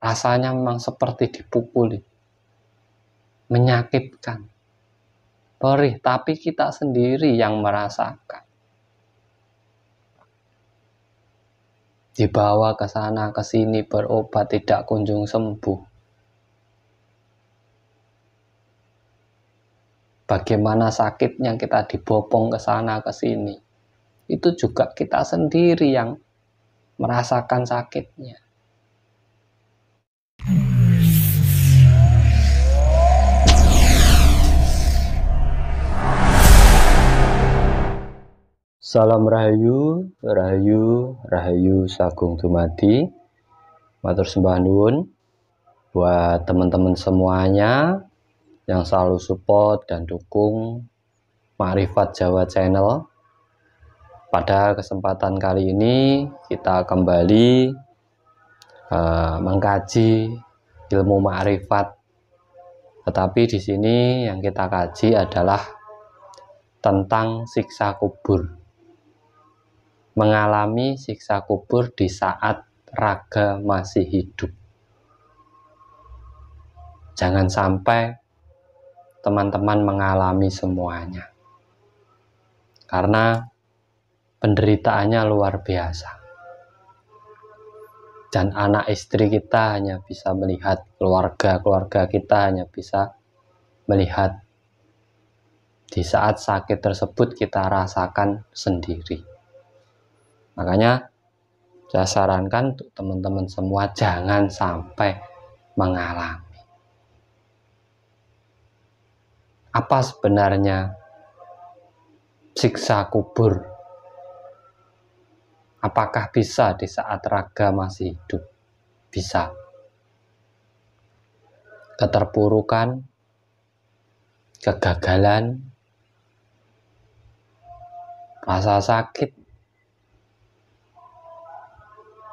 Rasanya memang seperti dipukuli, menyakitkan, perih, tapi kita sendiri yang merasakan. Dibawa ke sana ke sini berobat tidak kunjung sembuh. Bagaimana sakitnya kita dibopong ke sana ke sini. Itu juga kita sendiri yang merasakan sakitnya. Salam rahayu, rahayu, rahayu sagung dumadi. Matur sembah nuwun buat teman-teman semuanya yang selalu support dan dukung Makrifat Jawa Channel. Pada kesempatan kali ini kita kembali mengkaji ilmu makrifat. Tetapi di sini yang kita kaji adalah tentang siksa kubur. Mengalami siksa kubur di saat raga masih hidup. Jangan sampai teman-teman mengalami semuanya, karena penderitaannya luar biasa. Dan anak istri kita hanya bisa melihat, keluarga kita hanya bisa melihat. Di saat sakit tersebut kita rasakan sendiri. Makanya saya sarankan untuk teman-teman semua jangan sampai mengalami. Apa sebenarnya siksa kubur? Apakah bisa di saat raga masih hidup? Bisa. Keterpurukan, kegagalan, rasa sakit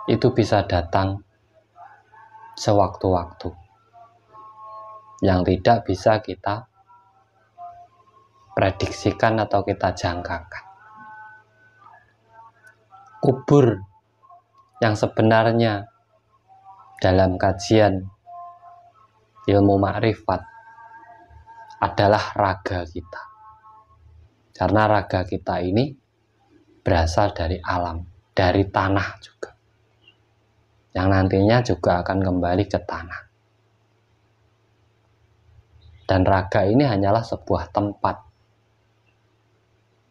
itu bisa datang sewaktu-waktu yang tidak bisa kita prediksikan atau kita jangkakan. Kubur yang sebenarnya dalam kajian ilmu makrifat adalah raga kita. Karena raga kita ini berasal dari alam, dari tanah juga, yang nantinya juga akan kembali ke tanah. Dan raga ini hanyalah sebuah tempat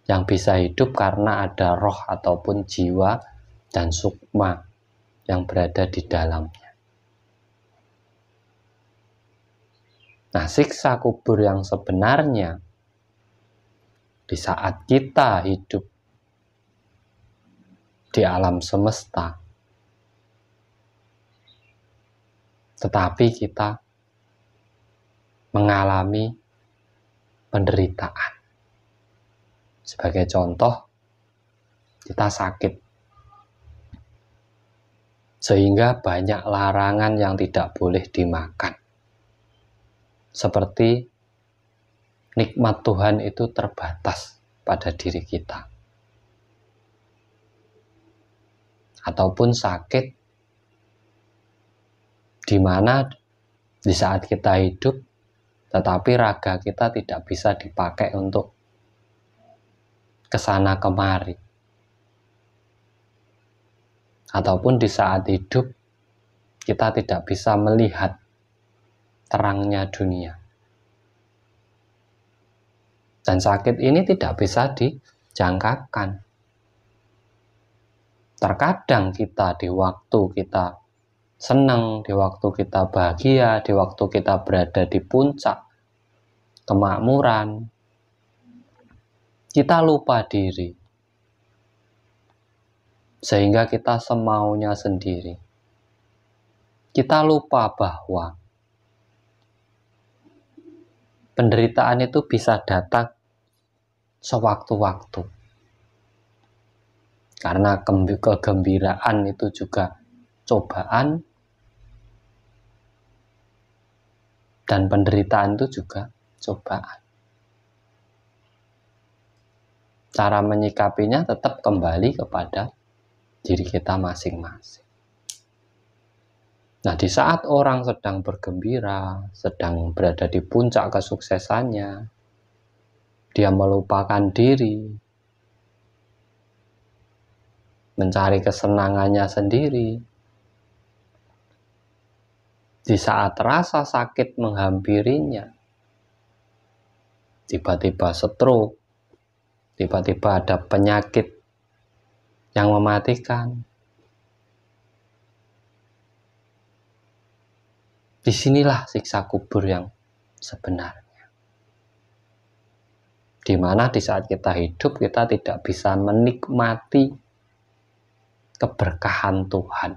yang bisa hidup karena ada roh ataupun jiwa dan sukma yang berada di dalamnya. Nah, siksa kubur yang sebenarnya di saat kita hidup di alam semesta, tetapi kita mengalami penderitaan. Sebagai contoh, kita sakit, sehingga banyak larangan yang tidak boleh dimakan. Seperti nikmat Tuhan itu terbatas pada diri kita. Ataupun sakit, di mana di saat kita hidup, tetapi raga kita tidak bisa dipakai untuk kesana kemari. Ataupun di saat hidup, kita tidak bisa melihat terangnya dunia. Dan sakit ini tidak bisa dijangkakan. Terkadang kita di waktu kita senang, di waktu kita bahagia, di waktu kita berada di puncak kemakmuran, kita lupa diri. Sehingga kita semaunya sendiri. Kita lupa bahwa penderitaan itu bisa datang sewaktu-waktu. Karena kegembiraan itu juga cobaan, dan penderitaan itu juga cobaan. Cara menyikapinya tetap kembali kepada diri kita masing-masing. Nah, di saat orang sedang bergembira, sedang berada di puncak kesuksesannya, dia melupakan diri, mencari kesenangannya sendiri. Di saat rasa sakit menghampirinya, tiba-tiba stroke, tiba-tiba ada penyakit yang mematikan. Disinilah siksa kubur yang sebenarnya. Di mana di saat kita hidup, kita tidak bisa menikmati keberkahan Tuhan,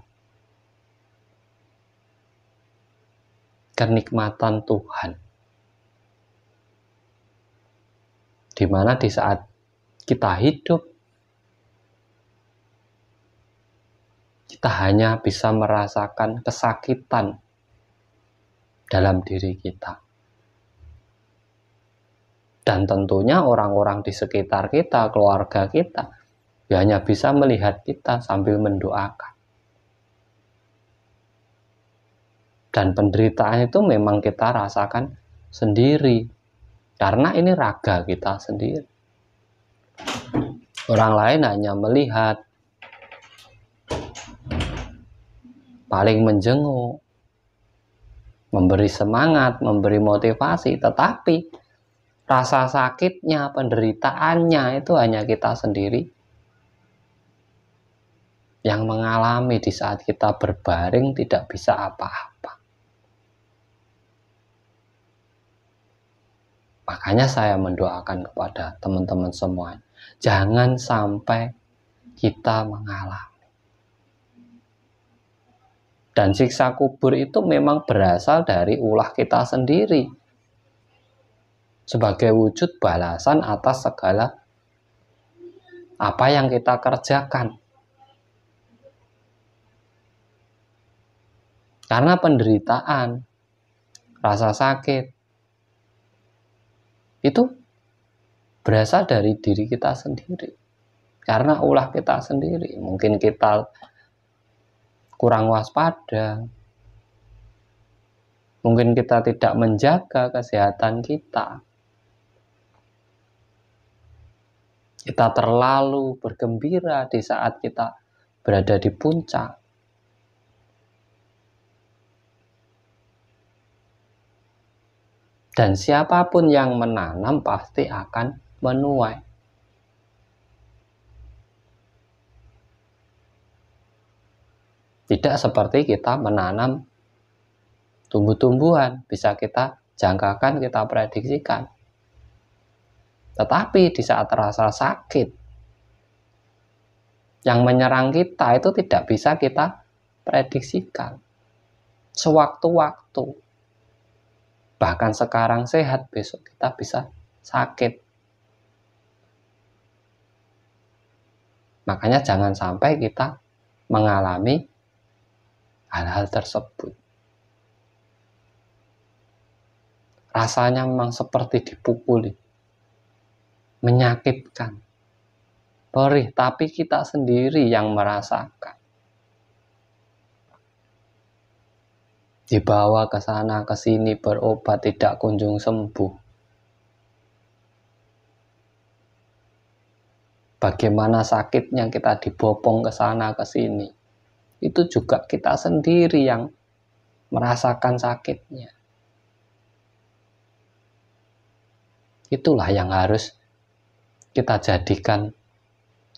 kenikmatan Tuhan. Di mana di saat kita hidup, kita hanya bisa merasakan kesakitan dalam diri kita. Dan tentunya orang-orang di sekitar kita, keluarga kita, hanya bisa melihat kita sambil mendoakan. Dan penderitaan itu memang kita rasakan sendiri, karena ini raga kita sendiri. Orang lain hanya melihat, paling menjenguk, memberi semangat, memberi motivasi, tetapi rasa sakitnya, penderitaannya itu hanya kita sendiri yang mengalami di saat kita berbaring tidak bisa apa-apa. Makanya saya mendoakan kepada teman-teman semua, jangan sampai kita mengalami. Dan siksa kubur itu memang berasal dari ulah kita sendiri, sebagai wujud balasan atas segala apa yang kita kerjakan. Karena penderitaan, rasa sakit, itu berasal dari diri kita sendiri. Karena ulah kita sendiri. Mungkin kita kurang waspada, mungkin kita tidak menjaga kesehatan kita. Kita terlalu bergembira di saat kita berada di puncak. Dan siapapun yang menanam pasti akan menuai. Tidak seperti kita menanam tumbuh-tumbuhan, bisa kita jangkakan, kita prediksikan. Tetapi di saat rasa sakit yang menyerang kita itu tidak bisa kita prediksikan. Sewaktu-waktu, bahkan sekarang sehat, besok kita bisa sakit. Makanya jangan sampai kita mengalami hal-hal tersebut. Rasanya memang seperti dipukuli, menyakitkan, perih, tapi kita sendiri yang merasakan. Dibawa ke sana ke sini berobat tidak kunjung sembuh. Bagaimana sakitnya kita dibopong ke sana ke sini. Itu juga kita sendiri yang merasakan sakitnya. Itulah yang harus kita jadikan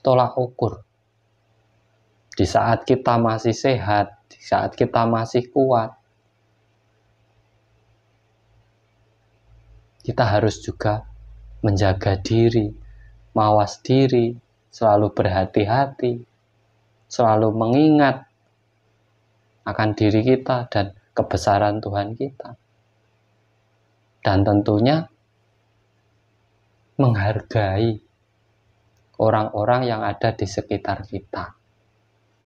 tolak ukur. Di saat kita masih sehat, di saat kita masih kuat, kita harus juga menjaga diri, mawas diri, selalu berhati-hati, selalu mengingat akan diri kita dan kebesaran Tuhan kita. Dan tentunya menghargai orang-orang yang ada di sekitar kita.